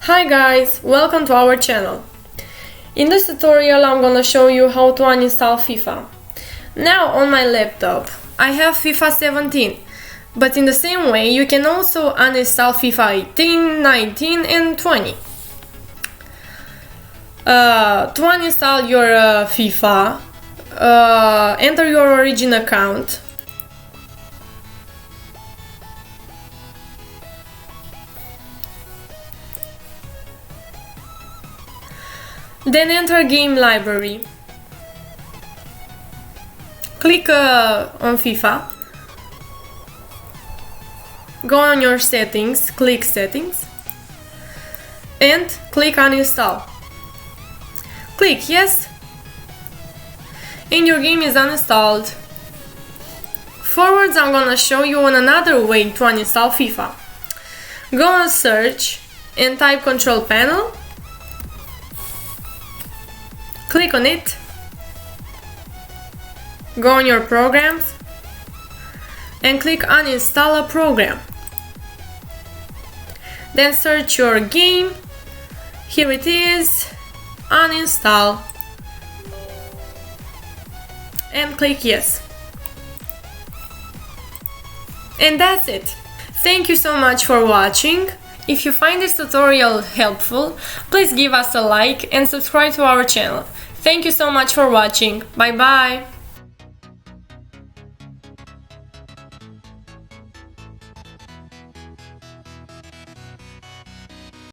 Hi guys, welcome to our channel. In this tutorial I'm gonna show you how to uninstall FIFA. Now on my laptop I have FIFA 17, but in the same way you can also uninstall FIFA 18, 19 and 20. To uninstall your FIFA, enter your origin account. Then enter game library. Click on FIFA. Go on your settings, click settings and click uninstall. Click yes and your game is uninstalled. Forwards I'm gonna show you on another way to uninstall FIFA. Go on search and type control panel. Click on it, go on your programs and click uninstall a program. Then search your game, here it is, uninstall and click yes. And that's it. Thank you so much for watching. If you find this tutorial helpful, please give us a like and subscribe to our channel. Thank you so much for watching. Bye bye!